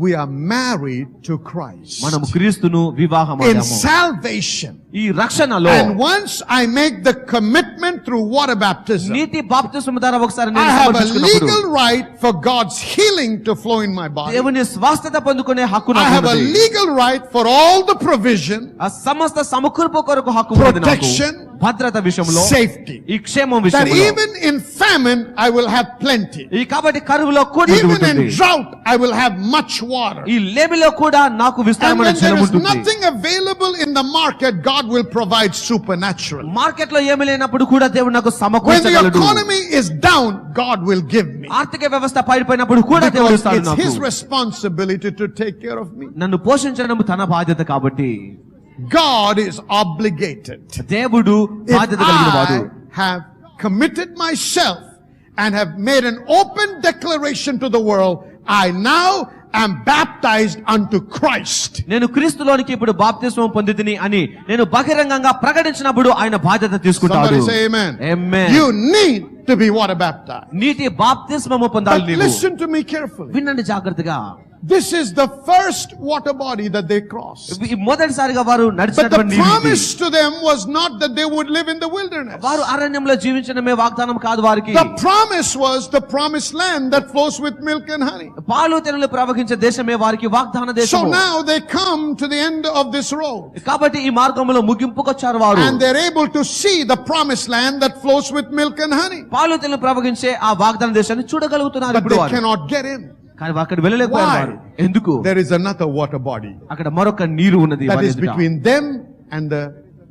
Speaker 1: We are married to Christ
Speaker 2: మనము క్రీస్తును
Speaker 1: in
Speaker 2: వివాహమయ్యాము.
Speaker 1: salvation.
Speaker 2: ఈ రక్షణలో
Speaker 1: And once I make the commitment through water baptism,
Speaker 2: నీటి బాప్తిస్మము ద్వారా ఒకసారి
Speaker 1: I
Speaker 2: నేను
Speaker 1: have a
Speaker 2: సమర్పించుకున్నప్పుడు
Speaker 1: legal right for God's healing to flow in my body.
Speaker 2: దేవుని స్వస్థత పొందుకునే హక్కు
Speaker 1: I
Speaker 2: నాకు
Speaker 1: have a
Speaker 2: ఉన్నది.
Speaker 1: legal right for all the provision,
Speaker 2: ఆ సమస్త సమకూర్పు కొరకు హక్కు ఉన్నది నాకు.
Speaker 1: protection,
Speaker 2: భద్రత విషయంలో,
Speaker 1: safety.
Speaker 2: ఈ క్షేమం
Speaker 1: That
Speaker 2: విషయంలో,
Speaker 1: even in famine I will have plenty.
Speaker 2: ఈ కాబట్టి కరువులో కూడా
Speaker 1: Even
Speaker 2: ఉంటుంది.
Speaker 1: in drought I will have much water.
Speaker 2: ఈ లేమిలో కూడా నాకు
Speaker 1: And
Speaker 2: విస్తారమైన
Speaker 1: when there
Speaker 2: జలం
Speaker 1: is
Speaker 2: ఉంటుంది.
Speaker 1: nothing available in the market, God will provide supernaturally.
Speaker 2: Market లో ఏమీ లేనప్పుడు కూడా దేవుడు నాకు
Speaker 1: When the
Speaker 2: సమకూర్చగలడు.
Speaker 1: economy is down, God will give me.
Speaker 2: ఆర్థిక వ్యవస్థ పడిపోయినప్పుడు కూడా దేవుడు
Speaker 1: Because
Speaker 2: ఇస్తాడు
Speaker 1: it's
Speaker 2: నాకు.
Speaker 1: His responsibility to take care of me.
Speaker 2: నన్ను పోషించడం తన బాధ్యత కాబట్టి
Speaker 1: God is obligated.
Speaker 2: దేవుడు
Speaker 1: If
Speaker 2: బాధ్యత కలిగిన వాడు.
Speaker 1: I have committed myself and have made an open declaration to the world, I now am baptized unto Christ.
Speaker 2: నేను క్రీస్తులోనికి ఇప్పుడు బాప్తిస్మం పొందితిని అని నేను బహిరంగంగా ప్రకటించినప్పుడు ఆయన బాధ్యత తీసుకుంటాడు.
Speaker 1: Somebody say amen.
Speaker 2: Amen.
Speaker 1: You need to be water baptized.
Speaker 2: నీటి బాప్తిస్మము పొందాలి
Speaker 1: But
Speaker 2: నీవు.
Speaker 1: listen to me carefully.
Speaker 2: వినండి జాగ్రత్తగా.
Speaker 1: This is the first water body that they crossed.
Speaker 2: ఈ మొదటిసారిగా వారు
Speaker 1: But the
Speaker 2: నడిచినటువంటి నీరు ఇది.
Speaker 1: promise to them was not that they would live in the wilderness.
Speaker 2: వారు అరణ్యంలో జీవించడమే వాగ్దానం కాదు వారికి.
Speaker 1: The promise was the promised land that flows with milk and honey.
Speaker 2: పాలు తేనెలు ప్రవహించే దేశమే వారికి వాగ్దాన
Speaker 1: So
Speaker 2: దేశము.
Speaker 1: now they come to the end of this road.
Speaker 2: కాబట్టి ఈ మార్గంలో ముగింపుకొచ్చారు వారు.
Speaker 1: And they're able to see the promised land that flows with milk and honey.
Speaker 2: పాలు తేనెలు ప్రవహించే ఆ వాగ్దాన దేశాన్ని చూడగలుగుతున్నారు
Speaker 1: But
Speaker 2: ఇప్పుడు
Speaker 1: they
Speaker 2: వారు.
Speaker 1: cannot get in.
Speaker 2: కానీ అక్కడ వెళ్ళలేకపోయారు వారు. ఎందుకు?
Speaker 1: There is another water body
Speaker 2: అక్కడ మరొక నీరు ఉన్నది
Speaker 1: that
Speaker 2: వారి
Speaker 1: is
Speaker 2: ఎదుట.
Speaker 1: between them and the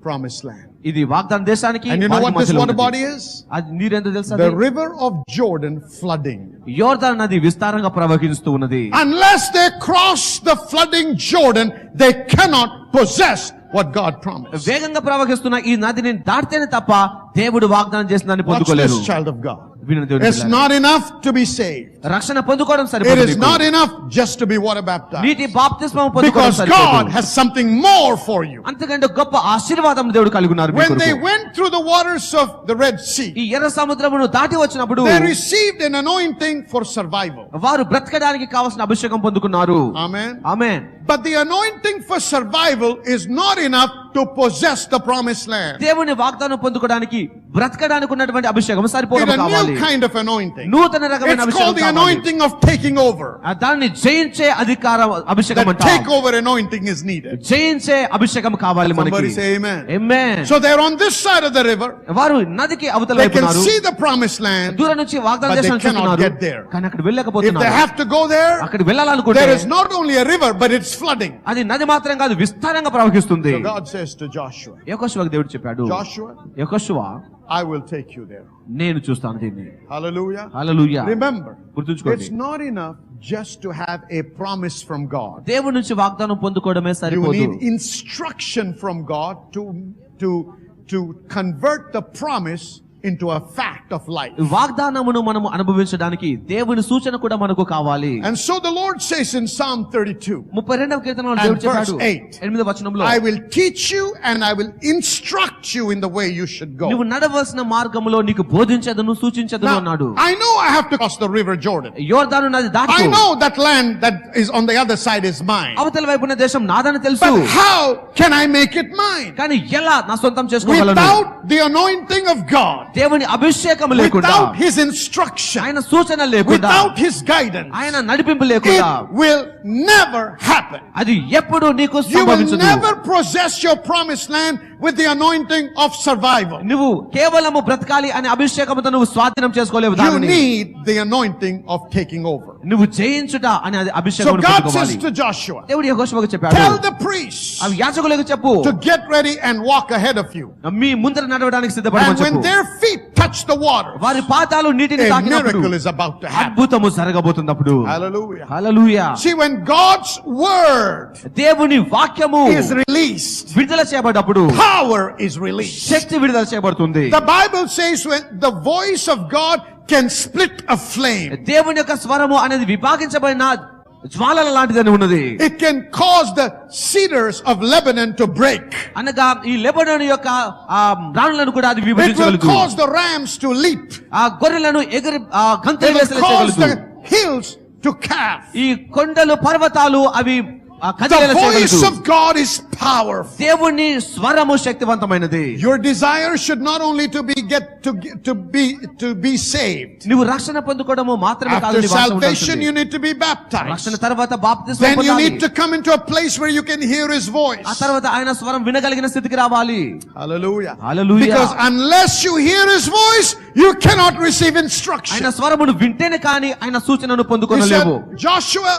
Speaker 1: promised land.
Speaker 2: ఇది వాగ్దాన దేశానికి
Speaker 1: And you know
Speaker 2: వారికి
Speaker 1: what this
Speaker 2: మధ్యలో
Speaker 1: water
Speaker 2: ఉన్నది.
Speaker 1: body is?
Speaker 2: అది నీరు ఎంత తెలుసా?
Speaker 1: The river of Jordan flooding.
Speaker 2: యోర్దాను నది విస్తారంగా ప్రవహిస్తూ ఉన్నది.
Speaker 1: Unless they cross the flooding Jordan, they cannot possess what God promised.
Speaker 2: వేగంగా ప్రవహిస్తున్న ఈ నదిని దాటితేనే తప్ప దేవుడు వాగ్దానం చేసిన దాన్ని
Speaker 1: Watch
Speaker 2: పొందుకోలేరు.
Speaker 1: this, child of God.
Speaker 2: వినండి దేవుని
Speaker 1: It's
Speaker 2: పిల్లలారా.
Speaker 1: not enough to be saved.
Speaker 2: రక్షణ పొందుకోవడం
Speaker 1: It
Speaker 2: సరిపోదు
Speaker 1: is
Speaker 2: నీకు.
Speaker 1: not enough just to be water baptized.
Speaker 2: నీటి బాప్తిస్మం పొందుకోవడం
Speaker 1: Because
Speaker 2: సరిపోదు.
Speaker 1: God has something more for you.
Speaker 2: అంతకంటే గొప్ప ఆశీర్వాదం దేవుడు కలిగి ఉన్నారు మీ
Speaker 1: When they
Speaker 2: కొరకు.
Speaker 1: went through the waters of the Red Sea,
Speaker 2: ఈ ఎర్ర సముద్రమును దాటి వచ్చినప్పుడు
Speaker 1: they received an anointing for survival.
Speaker 2: వారు బ్రతకడానికి కావాల్సిన అభిషేకం పొందుకున్నారు.
Speaker 1: Amen.
Speaker 2: Amen.
Speaker 1: But the anointing for survival is not enough to possess the promised land.
Speaker 2: దేవుని వాగ్దానం పొందుకోవడానికి బ్రతకడానికి ఉన్నటువంటి అభిషేకం
Speaker 1: It's
Speaker 2: సరిపోవడం
Speaker 1: a
Speaker 2: కావాలి.
Speaker 1: new kind of anointing.
Speaker 2: నూతన రకమైన
Speaker 1: It's
Speaker 2: అభిషేకం
Speaker 1: called the
Speaker 2: కావాలి.
Speaker 1: anointing of taking over.
Speaker 2: దాన్ని జయించే అధికారం అభిషేకం
Speaker 1: That
Speaker 2: అంటాం.
Speaker 1: takeover anointing is needed.
Speaker 2: జయించే అభిషేకం కావాలి మనకి.
Speaker 1: Somebody say amen.
Speaker 2: Amen.
Speaker 1: So they're on this side of the river.
Speaker 2: వారు నదికి అవతల
Speaker 1: They
Speaker 2: వైపు
Speaker 1: can
Speaker 2: ఉన్నారు.
Speaker 1: see the promised land.
Speaker 2: దూరం నుంచి వాగ్దాన
Speaker 1: But they
Speaker 2: దేశాన్ని
Speaker 1: cannot
Speaker 2: చూస్తున్నారు.
Speaker 1: get there.
Speaker 2: కానీ అక్కడ
Speaker 1: If they
Speaker 2: వెళ్ళకపోతున్నారు.
Speaker 1: have to go there,
Speaker 2: అక్కడ వెళ్ళాలనుకుంటే
Speaker 1: there is not only a river, but it's flooding.
Speaker 2: అది నది మాత్రం కాదు, విస్తారంగా ప్రవహిస్తుంది.
Speaker 1: So God says to Joshua,
Speaker 2: యెహోషువకు దేవుడు చెప్పాడు,
Speaker 1: Joshua,
Speaker 2: యెహోషువ
Speaker 1: I will take you there.
Speaker 2: నేను చూస్తాను దీన్ని.
Speaker 1: Hallelujah.
Speaker 2: హల్లెలూయా.
Speaker 1: Remember,
Speaker 2: గుర్తుంచుకోండి,
Speaker 1: it's not enough just to have a promise from God.
Speaker 2: దేవుడి నుంచి వాగ్దానం పొందుకోవడమే
Speaker 1: You
Speaker 2: సరిపోదు.
Speaker 1: need instruction from God to convert the promise into a fact of life.
Speaker 2: వాగ్దానమును మనము అనుభవించడానికి దేవుని సూచన కూడా మనకు కావాలి.
Speaker 1: And so the Lord says in Psalm 32,
Speaker 2: 32వ కీర్తనలో
Speaker 1: And
Speaker 2: దేవుడు చెప్పాడు,
Speaker 1: verse 8,
Speaker 2: 8వ వచనంలో,
Speaker 1: I will teach you and I will instruct you in the way you should go.
Speaker 2: నువ్వు నడవలసిన మార్గములో నీకు బోధించదును సూచించదును అన్నాడు.
Speaker 1: Now, I know I have to cross the river Jordan.
Speaker 2: యోర్దాను నది
Speaker 1: I
Speaker 2: దాటు.
Speaker 1: know that land that is on the other side is mine.
Speaker 2: అవతల వైపున దేశం నాదని తెలుసు.
Speaker 1: But how can I make it mine?
Speaker 2: కానీ ఎలా నా సొంతం చేసుకోగలను?
Speaker 1: Without the anointing of God,
Speaker 2: దేవుని అభిషేకం లేకుండా,
Speaker 1: without His instruction,
Speaker 2: ఆయన సూచన లేకుండా,
Speaker 1: without His guidance,
Speaker 2: ఆయన నడిపింపు లేకుండా
Speaker 1: it will never happen.
Speaker 2: అది ఎప్పుడు నీకు
Speaker 1: You will
Speaker 2: సంభవించదు.
Speaker 1: never possess your promised land with the anointing of survival.
Speaker 2: నువ్వు కేవలము బ్రతకాలి అనే అభిషేకంతో నువ్వు స్వాధీనం చేసుకోలేవు.
Speaker 1: You
Speaker 2: దానిని
Speaker 1: need the anointing of taking over.
Speaker 2: నువ్వు జయించుట అనే అది
Speaker 1: So
Speaker 2: అభిషేకం
Speaker 1: God says to Joshua,
Speaker 2: దేవుడు యెహోషువకు చెప్పాడు,
Speaker 1: tell the priests
Speaker 2: అవి యాజకులకు చెప్పు,
Speaker 1: to get ready and walk ahead of you.
Speaker 2: మీ ముందర నడవడానికి
Speaker 1: And
Speaker 2: సిద్ధపడమని
Speaker 1: when
Speaker 2: చెప్పు.
Speaker 1: their feet touch the water,
Speaker 2: వారి పాదాలు నీటిని
Speaker 1: a
Speaker 2: తాకినప్పుడు
Speaker 1: miracle is about to happen.
Speaker 2: అద్భుతము జరగబోతున్నప్పుడు.
Speaker 1: Hallelujah.
Speaker 2: Hallelujah.
Speaker 1: See, when God's word
Speaker 2: దేవుని వాక్యము
Speaker 1: is released,
Speaker 2: విడుదల చేయబడ్డప్పుడు
Speaker 1: power is released.
Speaker 2: శక్తి విడుదల చేయబడుతుంది.
Speaker 1: The Bible says when the voice of God can split a flame,
Speaker 2: దేవుని యొక్క స్వరము అనేది విభాగించబడిన జ్వాలల లాంటిదని ఉన్నది.
Speaker 1: it can cause the cedars of Lebanon to break.
Speaker 2: అనగా ఈ లెబనోను యొక్క ఆ రాళ్ళను కూడా అది
Speaker 1: It will
Speaker 2: విభజించగలదు.
Speaker 1: cause the rams to leap.
Speaker 2: ఆ గొర్రెలను ఎగిరి గంతులు
Speaker 1: It will
Speaker 2: వేసేలా
Speaker 1: cause
Speaker 2: చేయగలదు.
Speaker 1: the hills to calve.
Speaker 2: ఈ కొండలు పర్వతాలు అవి
Speaker 1: The
Speaker 2: కదిలేలా
Speaker 1: voice
Speaker 2: చేయగలదు.
Speaker 1: of God is powerful.
Speaker 2: దేవుని స్వరము శక్తివంతమైనది.
Speaker 1: Your desire should not only to be saved.
Speaker 2: నువ్వు రక్షణ పొందుకోవడము మాత్రమే కాదు,
Speaker 1: After
Speaker 2: నీ వాసన
Speaker 1: salvation,
Speaker 2: ఉండాల్సింది.
Speaker 1: you need to be
Speaker 2: రక్షణ
Speaker 1: baptized.
Speaker 2: తర్వాత బాప్తిస్మం
Speaker 1: Then you
Speaker 2: పొందాలి.
Speaker 1: need to come into a place where you can hear His voice.
Speaker 2: ఆ తర్వాత ఆయన స్వరం వినగలిగిన స్థితికి రావాలి.
Speaker 1: Hallelujah.
Speaker 2: Hallelujah.
Speaker 1: Because unless you hear His voice, you cannot receive instruction.
Speaker 2: ఆయన స్వరమును వింటేనే కానీ ఆయన సూచనను
Speaker 1: He
Speaker 2: పొందుకోలేవు
Speaker 1: said, Joshua,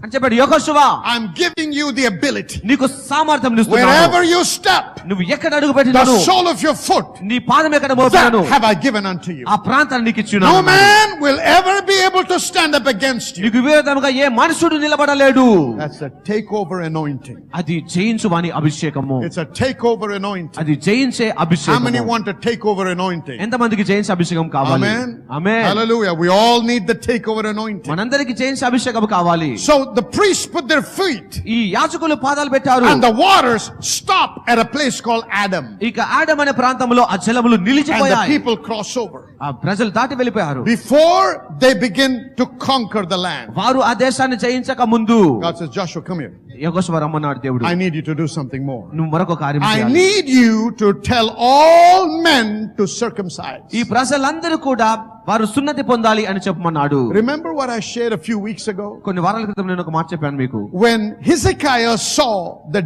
Speaker 2: అని చెప్పాడు. యెహోషువా,
Speaker 1: I'm giving you the ability.
Speaker 2: నీకు సామర్థ్యం ఇస్తున్నాను.
Speaker 1: Wherever you step,
Speaker 2: నువ్వు ఎక్కడ అడుగు
Speaker 1: the
Speaker 2: పెట్టినాను,
Speaker 1: sole of your foot,
Speaker 2: నీ పాదం ఎక్కడ
Speaker 1: that
Speaker 2: మోపాను,
Speaker 1: have I given unto you.
Speaker 2: ఆ ప్రాంతాన్ని నీకు
Speaker 1: No
Speaker 2: ఇచ్చున్నాను.
Speaker 1: man will ever be able to stand up against you.
Speaker 2: నీకు విరోధముగా ఏ మనుషుడు నిలబడలేడు.
Speaker 1: That's a takeover anointing.
Speaker 2: అది జయించు వాని అభిషేకము.
Speaker 1: It's a takeover anointing.
Speaker 2: అది జయించే
Speaker 1: How many
Speaker 2: అభిషేకము.
Speaker 1: want a takeover anointing?
Speaker 2: ఎంతమందికి జయించే అభిషేకం కావాలి?
Speaker 1: Amen.
Speaker 2: Amen.
Speaker 1: Hallelujah. We all need the takeover anointing.
Speaker 2: మనందరికి జయించే అభిషేకం కావాలి.
Speaker 1: So the priests put their feet
Speaker 2: ఈ యాజకులు పాదాలు పెట్టారు.
Speaker 1: and the waters stop at a place called Adam.
Speaker 2: ఇక ఆదం అనే ప్రాంతంలో ఆ జలములు
Speaker 1: And the
Speaker 2: నిలిచిపోయాయి.
Speaker 1: people cross over.
Speaker 2: ఆ ప్రజలు దాటి వెళ్ళిపోయారు.
Speaker 1: Before they begin to conquer the land.
Speaker 2: వారు ఆ దేశాన్ని జయించక ముందు
Speaker 1: God says, Joshua, come here.
Speaker 2: యెహోషువ రమ్మన్నాడు దేవుడు.
Speaker 1: I need you to do something more.
Speaker 2: నువ్వు మరొక కార్యం
Speaker 1: I
Speaker 2: చేయాలి.
Speaker 1: need you to tell all men to circumcise.
Speaker 2: ఈ ప్రజలందరూ కూడా వారు సున్నతి పొందాలి అని చెప్పమన్నాడు.
Speaker 1: Remember what I shared a few weeks ago?
Speaker 2: కొన్ని వారాల క్రితం నేను ఒక మాట చెప్పాను మీకు.
Speaker 1: When Hezekiah saw the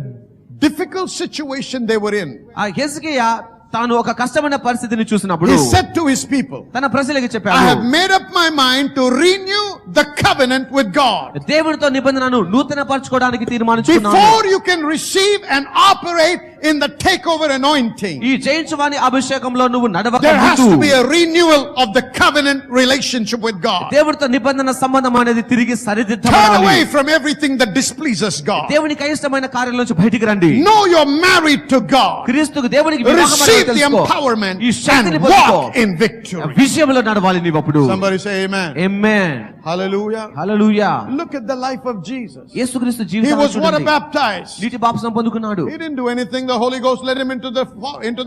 Speaker 1: difficult situation they were in,
Speaker 2: ఆ హెజ్కియా తాను ఒక కష్టమైన పరిస్థితిని చూసినప్పుడు
Speaker 1: he said to his people,
Speaker 2: తన ప్రజలకు
Speaker 1: I
Speaker 2: చెప్పాడు,
Speaker 1: have made up my mind to renew the covenant with God.
Speaker 2: దేవునితో నిబంధనను నూతన పరచుకోవడానికి తీర్మానించుకున్నాను.
Speaker 1: Before you can receive and operate in the takeover anointing,
Speaker 2: ఈ జయించువాని అభిషేకంలో నువ్వు నడవక
Speaker 1: there has
Speaker 2: ముందు
Speaker 1: to be a renewal of the covenant relationship with God.
Speaker 2: దేవునితో నిబంధన సంబంధం అనేది తిరిగి
Speaker 1: Turn
Speaker 2: సరిదిద్దబడాలి.
Speaker 1: away from everything that displeases God.
Speaker 2: దేవునికి అయిష్టమైన కార్యాల నుంచి బయటికి రండి.
Speaker 1: Know you're married to God.
Speaker 2: క్రీస్తుకు దేవునికి వివాహం
Speaker 1: Receive the
Speaker 2: తెలుసుకో.
Speaker 1: empowerment
Speaker 2: ఈ శక్తిని
Speaker 1: and
Speaker 2: పొందుకో.
Speaker 1: walk in victory.
Speaker 2: విజయంలో నడవాలి నీవు అప్పుడు.
Speaker 1: Somebody say amen.
Speaker 2: Amen.
Speaker 1: Hallelujah.
Speaker 2: Hallelujah.
Speaker 1: Look at the life of Jesus.
Speaker 2: యేసుక్రీస్తు
Speaker 1: He
Speaker 2: జీవితాన్ని
Speaker 1: was water
Speaker 2: చూడండి.
Speaker 1: baptized.
Speaker 2: నీటి బాప్తిసం పొందుకున్నాడు.
Speaker 1: He didn't do anything. The Holy Ghost led him into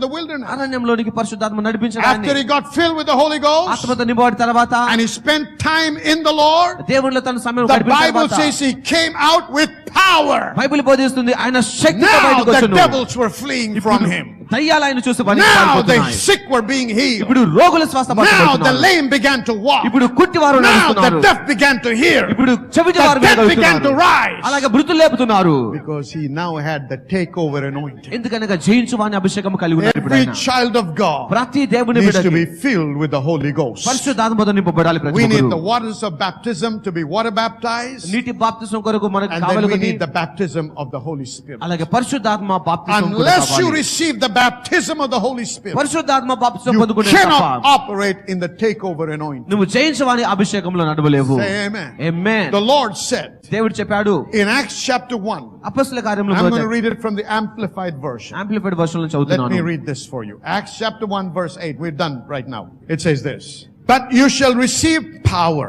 Speaker 1: the wilderness.
Speaker 2: అరణ్యంలోనికి పరిశుద్ధాత్మ నడిపించాడు.
Speaker 1: After he got filled with the Holy Ghost
Speaker 2: ఆత్మతో నింపబడిన తర్వాత
Speaker 1: and he spent time in the Lord,
Speaker 2: దేవునిలో తన సమయం
Speaker 1: the
Speaker 2: గడిపిన
Speaker 1: Bible
Speaker 2: తర్వాత
Speaker 1: says he came out with power.
Speaker 2: Bible బోధిస్తుంది ఆయన శక్తితో
Speaker 1: Now
Speaker 2: బయటకు
Speaker 1: the
Speaker 2: వచ్చును.
Speaker 1: devils were fleeing from him.
Speaker 2: దయ్యాలు ఆయన చూసి
Speaker 1: Now the
Speaker 2: పారిపోతున్నాయి.
Speaker 1: sick were being healed.
Speaker 2: ఇప్పుడు రోగుల
Speaker 1: Now the
Speaker 2: స్వస్థపడుతున్నారు.
Speaker 1: lame began to walk.
Speaker 2: ఇప్పుడు కుట్టివారు
Speaker 1: Now the
Speaker 2: నడుస్తున్నారు.
Speaker 1: deaf began to hear.
Speaker 2: ఇప్పుడు చెవిటి వారు
Speaker 1: The dead began to
Speaker 2: వినగలుగుతున్నారు.
Speaker 1: rise.
Speaker 2: అలాగే మృతులు లేపుతున్నారు.
Speaker 1: Because he now had the takeover anointing.
Speaker 2: ఎందుకనగా జయించువాని అభిషేకం కలిగి ఉన్నారు ఇప్పుడు
Speaker 1: Every
Speaker 2: ఆయన.
Speaker 1: child of God
Speaker 2: ప్రతి దేవుని
Speaker 1: needs to
Speaker 2: బిడ్డకి
Speaker 1: be filled with the Holy Ghost.
Speaker 2: పరిశుద్ధాత్మతో నింపబడాలి ప్రతి
Speaker 1: We need
Speaker 2: ఒక్కరు.
Speaker 1: the waters of baptism to be water baptized.
Speaker 2: నీటి బాప్తిసం కొరకు మనకు
Speaker 1: And then
Speaker 2: కావాలి
Speaker 1: we
Speaker 2: ఒకటి.
Speaker 1: need the baptism of the Holy Spirit.
Speaker 2: అలాగే పరిశుద్ధాత్మ బాప్తిసం కూడా
Speaker 1: Unless you
Speaker 2: కావాలి.
Speaker 1: receive the baptism of the Holy Spirit,
Speaker 2: పరిశుద్ధాత్మ బాప్తిసం
Speaker 1: you
Speaker 2: పొందుకునే
Speaker 1: cannot
Speaker 2: తప్ప
Speaker 1: operate in the takeover anointing.
Speaker 2: నువ్వు జయించవాని అభిషేకంలో నడవలేవు.
Speaker 1: Say amen.
Speaker 2: Amen.
Speaker 1: The Lord said
Speaker 2: దేవుడు చెప్పాడు
Speaker 1: in Acts chapter 1,
Speaker 2: అపొస్తలుల కార్యములు
Speaker 1: I'm going to read it from the Amplified version.
Speaker 2: Amplified version లో
Speaker 1: Let me
Speaker 2: చదువుతున్నాను.
Speaker 1: read this for you. Acts chapter 1 verse 8. We're done right now. It says this. But you shall receive power,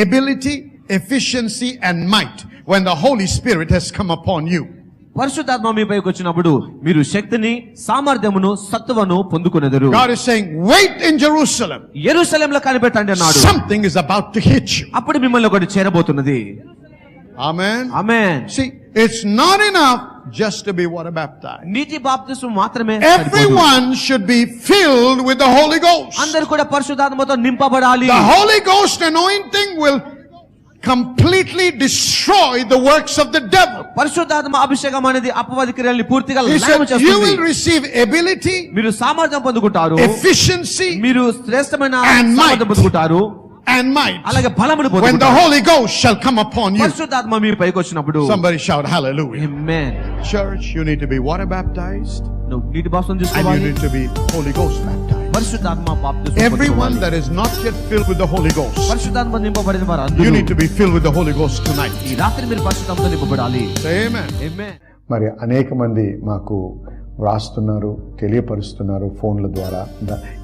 Speaker 1: ability, efficiency and might when the Holy Spirit has come upon you.
Speaker 2: పరిశుద్ధాత్మ మీపైకి వచ్చినప్పుడు మీరు శక్తిని, సామర్థ్యమును, సత్తువను పొందుకునేదరు.
Speaker 1: God is saying, wait in Jerusalem.
Speaker 2: యెరూషలేములో కనిపెట్టండి అన్నాడు.
Speaker 1: Something is about to hit you.
Speaker 2: అప్పుడు మిమ్మల్ని ఒకటి చేరబోతున్నది.
Speaker 1: Amen.
Speaker 2: Amen.
Speaker 1: See, it's not enough just to be water baptized.
Speaker 2: నీటి బాప్తిసం మాత్రమే సరిపోదు.
Speaker 1: Everyone should be filled with the Holy Ghost.
Speaker 2: అందరూ కూడా పరిశుద్ధాత్మతో నింపబడాలి.
Speaker 1: The Holy Ghost anointing will completely destroy the works of the devil.
Speaker 2: పరిశుద్ధాత్మ అభిషేకం అనేది అపవాది క్రియల్ని పూర్తిగా
Speaker 1: He
Speaker 2: లయం
Speaker 1: said, you
Speaker 2: చేస్తుంది.
Speaker 1: will receive ability,
Speaker 2: మీరు సామర్థ్యం పొందుకుంటారు,
Speaker 1: efficiency,
Speaker 2: మీరు శ్రేష్టమైన
Speaker 1: And might.
Speaker 2: సామర్థ్యం పొందుకుంటారు,
Speaker 1: and might
Speaker 2: అలాగే బలమును
Speaker 1: when the
Speaker 2: పొందుకుంటారు.
Speaker 1: Holy Ghost shall come upon you.
Speaker 2: పరిశుద్ధాత్మ మీ పైకి వచ్చినప్పుడు
Speaker 1: Somebody shout hallelujah.
Speaker 2: Amen.
Speaker 1: Church, you need to be water baptized
Speaker 2: నువ్వు నీటి బాప్తిసం
Speaker 1: and you
Speaker 2: తీసుకోవాలి.
Speaker 1: need to be Holy Ghost baptized.
Speaker 2: పరిశుద్ధాత్మ బాప్తిసం
Speaker 1: Everyone
Speaker 2: పొందుకోవాలి.
Speaker 1: that is not yet filled with the Holy Ghost,
Speaker 2: పరిశుద్ధాత్మ నింపబడిన వారు
Speaker 1: you
Speaker 2: అందరూ
Speaker 1: need to be filled with the Holy Ghost tonight.
Speaker 2: ఈ రాత్రి మీరు పరిశుద్ధాత్మతో నింపబడాలి.
Speaker 1: Say amen.
Speaker 2: ఆమేన్.
Speaker 5: మరి అనేక మంది మాకు వ్రాస్తున్నారు, తెలియపరుస్తున్నారు ఫోన్ల ద్వారా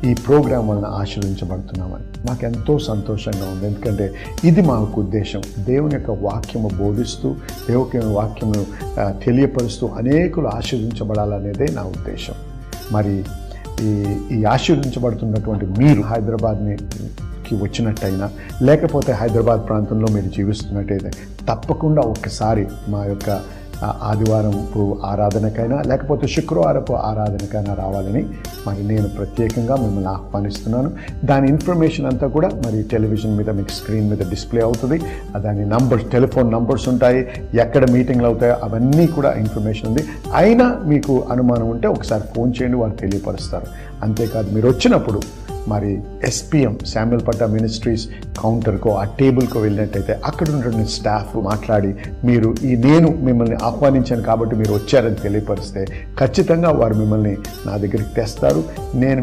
Speaker 5: ఈ ప్రోగ్రాం వలన ఆశీర్వించబడుతున్నామని. మాకు ఎంతో సంతోషంగా ఉంది. ఎందుకంటే ఇది మాకు ఉద్దేశం. దేవుని యొక్క వాక్యము బోధిస్తూ, దేవుని వాక్యము తెలియపరుస్తూ అనేకులు ఆశీర్వించబడాలనేదే నా ఉద్దేశం. మరి ఈ ఆశీర్వించబడుతున్నటువంటి మీరు హైదరాబాద్కి వచ్చినట్టయినా, లేకపోతే హైదరాబాద్ ప్రాంతంలో మీరు జీవిస్తున్నట్టయితే తప్పకుండా ఒక్కసారి మా యొక్క ఆదివారపు ఆరాధనకైనా లేకపోతే శుక్రవారపు ఆరాధనకైనా రావాలని మరి నేను ప్రత్యేకంగా మిమ్మల్ని ఆహ్వానిస్తున్నాను. దాని ఇన్ఫర్మేషన్ అంతా కూడా మరి టెలివిజన్ మీద మీకు స్క్రీన్ మీద డిస్ప్లే అవుతుంది. దాని టెలిఫోన్ నంబర్స్ ఉంటాయి, ఎక్కడ మీటింగ్లు అవుతాయో అవన్నీ కూడా ఇన్ఫర్మేషన్ ఉంది. అయినా మీకు అనుమానం ఉంటే ఒకసారి ఫోన్ చేయండి, వారు తెలియపరుస్తారు. అంతేకాదు మీరు వచ్చినప్పుడు మరి SPM శామ్యుల్ పట్టా మినిస్ట్రీస్ కౌంటర్కో ఆ టేబుల్కో వెళ్ళినట్టయితే అక్కడ ఉన్నటువంటి స్టాఫ్ మాట్లాడి మీరు నేను మిమ్మల్ని ఆహ్వానించాను కాబట్టి మీరు వచ్చారని తెలియపరిస్తే ఖచ్చితంగా వారు మిమ్మల్ని నా దగ్గరికి తెస్తారు. నేను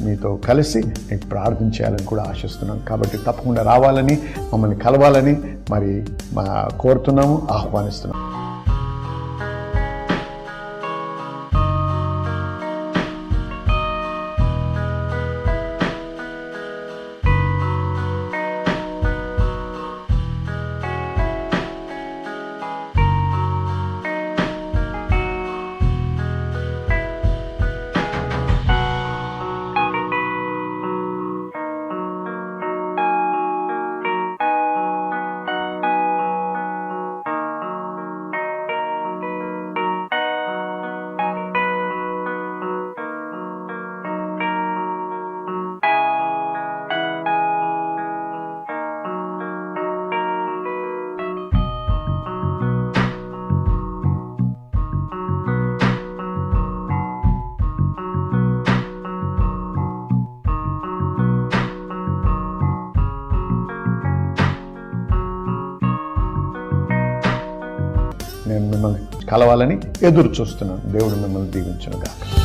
Speaker 5: మీతో కలిసి మీకు ప్రార్థన చేయాలని కూడా ఆశిస్తున్నాను. కాబట్టి తప్పకుండా రావాలని, మమ్మల్ని కలవాలని మరి కోరుతున్నాము, ఆహ్వానిస్తున్నాము. నేను మిమ్మల్ని కలవాలని ఎదురు చూస్తున్నాను. దేవుడు మిమ్మల్ని దీవించును గాక.